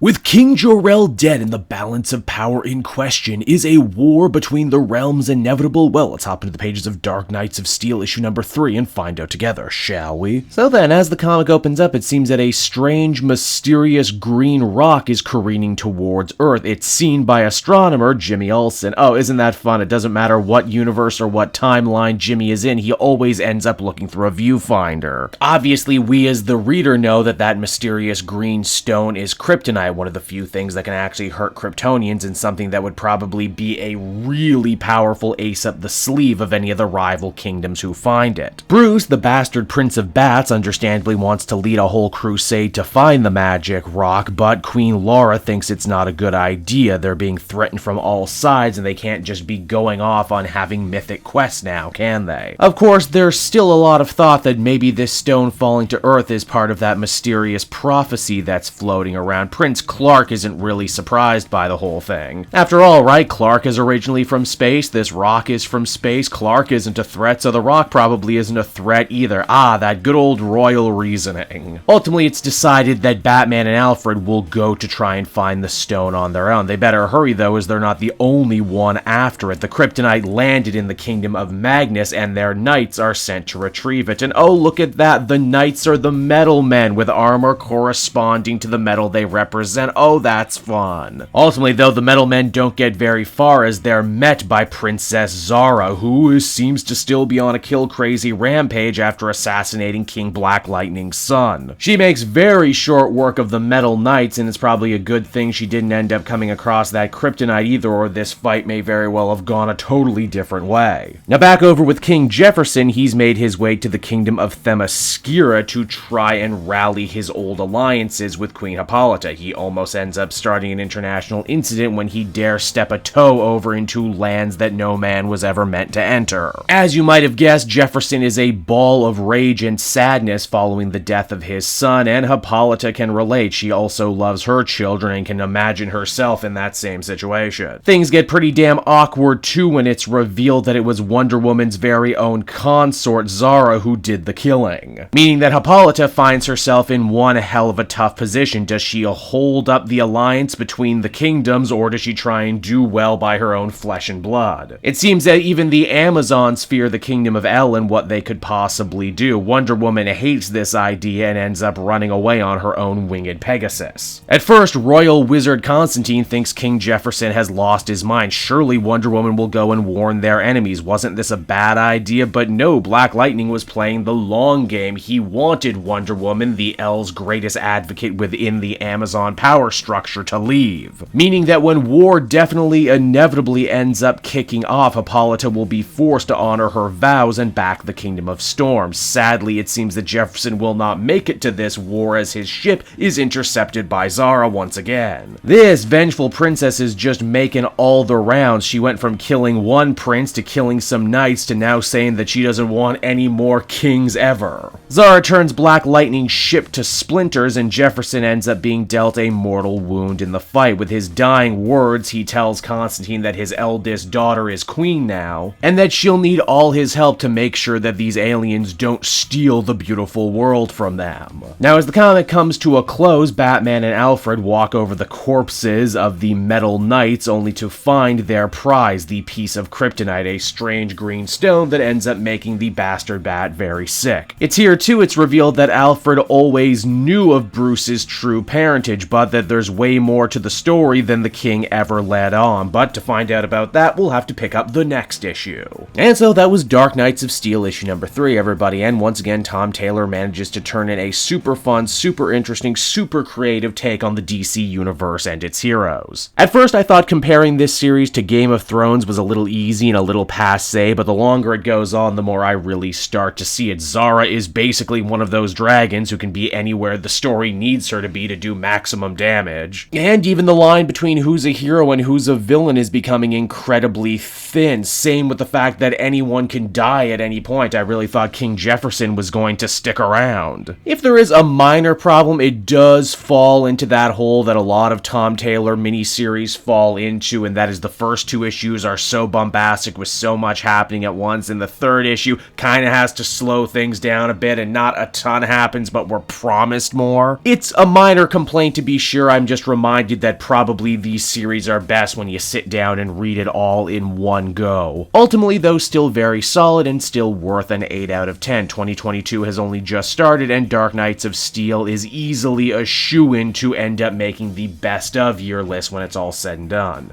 With King Jor-El dead and the balance of power in question, is a war between the realms inevitable? Well, let's hop into the pages of Dark Knights of Steel issue number 3 and find out together, shall we? So then, as the comic opens up, it seems that a strange, mysterious green rock is careening towards Earth. It's seen by astronomer Jimmy Olsen. Oh, isn't that fun? It doesn't matter what universe or what timeline Jimmy is in, he always ends up looking through a viewfinder. Obviously, we as the reader know that that mysterious green stone is Kryptonite, one of the few things that can actually hurt Kryptonians, and something that would probably be a really powerful ace up the sleeve of any of the rival kingdoms who find it. Bruce, the bastard Prince of Bats, understandably wants to lead a whole crusade to find the magic rock, but Queen Laura thinks it's not a good idea. They're being threatened from all sides, and they can't just be going off on having mythic quests now, can they? Of course, there's still a lot of thought that maybe this stone falling to Earth is part of that mysterious prophecy that's floating around. Prince Clark isn't really surprised by the whole thing. After all, right, Clark is originally from space, this rock is from space, Clark isn't a threat, so the rock probably isn't a threat either. Ah, that good old royal reasoning. Ultimately, it's decided that Batman and Alfred will go to try and find the stone on their own. They better hurry though, as they're not the only one after it. The Kryptonite landed in the kingdom of Magnus, and their knights are sent to retrieve it. And oh, look at that, the knights are the metal men with armor corresponding to the metal they represent. Oh, that's fun. Ultimately though, the metal men don't get very far as they're met by Princess Zara, who seems to still be on a kill-crazy rampage after assassinating King Black Lightning's son. She makes very short work of the metal knights, and it's probably a good thing she didn't end up coming across that Kryptonite either, or this fight may very well have gone a totally different way. Now back over with King Jefferson, he's made his way to the kingdom of Themyscira to try and rally his old alliances with Queen Hippolyta. He almost ends up starting an international incident when he dares step a toe over into lands that no man was ever meant to enter. As you might have guessed, Jefferson is a ball of rage and sadness following the death of his son, and Hippolyta can relate. She also loves her children and can imagine herself in that same situation. Things get pretty damn awkward too when it's revealed that it was Wonder Woman's very own consort, Zara, who did the killing. Meaning that Hippolyta finds herself in one hell of a tough position. Does she hold up the alliance between the kingdoms, or does she try and do well by her own flesh and blood? It seems that even the Amazons fear the kingdom of El and what they could possibly do. Wonder Woman hates this idea and ends up running away on her own winged Pegasus. At first, Royal Wizard Constantine thinks King Jefferson has lost his mind. Surely Wonder Woman will go and warn their enemies. Wasn't this a bad idea? But no, Black Lightning was playing the long game. He wanted Wonder Woman, the El's greatest advocate within the Amazon power structure, to leave. Meaning that when war definitely inevitably ends up kicking off, Hippolyta will be forced to honor her vows and back the Kingdom of Storms. Sadly, it seems that Jefferson will not make it to this war as his ship is intercepted by Zara once again. This vengeful princess is just making all the rounds. She went from killing one prince to killing some knights to now saying that she doesn't want any more kings ever. Zara turns Black Lightning's ship to splinters, and Jefferson ends up being dealt a mortal wound in the fight. With his dying words, he tells Constantine that his eldest daughter is queen now, and that she'll need all his help to make sure that these aliens don't steal the beautiful world from them. Now, as the comic comes to a close, Batman and Alfred walk over the corpses of the Metal Knights only to find their prize, the piece of Kryptonite, a strange green stone that ends up making the bastard Bat very sick. It's here too it's revealed that Alfred always knew of Bruce's true parentage, but that there's way more to the story than the king ever let on. But to find out about that, we'll have to pick up the next issue. And so that was Dark Knights of Steel issue number 3, everybody, and once again Tom Taylor manages to turn in a super fun, super interesting, super creative take on the DC universe and its heroes. At first I thought comparing this series to Game of Thrones was a little easy and a little passé, but the longer it goes on, the more I really start to see it. Zara is basically one of those dragons who can be anywhere the story needs her to be to do maximum damage. And even the line between who's a hero and who's a villain is becoming incredibly thin. Same with the fact that anyone can die at any point. I really thought King Jefferson was going to stick around. If there is a minor problem, it does fall into that hole that a lot of Tom Taylor miniseries fall into, and that is the first 2 issues are so bombastic with so much happening at once, and the 3rd issue kind of has to slow things down a bit, and not a ton happens, but we're promised more. It's a minor complaint to be be sure, I'm just reminded that probably these series are best when you sit down and read it all in one go. Ultimately, though, still very solid and still worth an 8 out of 10. 2022 has only just started, and Dark Knights of Steel is easily a shoo-in to end up making the best of year list when it's all said and done.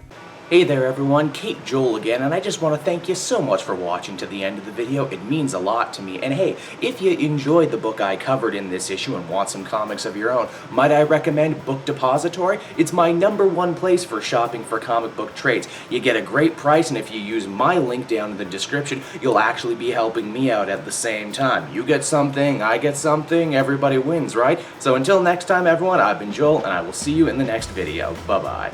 Hey there everyone, Kate Joel again, and I just want to thank you so much for watching to the end of the video. It means a lot to me. And hey, if you enjoyed the book I covered in this issue and want some comics of your own, might I recommend Book Depository? It's my #1 place for shopping for comic book trades. You get a great price, and if you use my link down in the description, you'll actually be helping me out at the same time. You get something, I get something, everybody wins, right? So until next time everyone, I've been Joel, and I will see you in the next video. Bye-bye.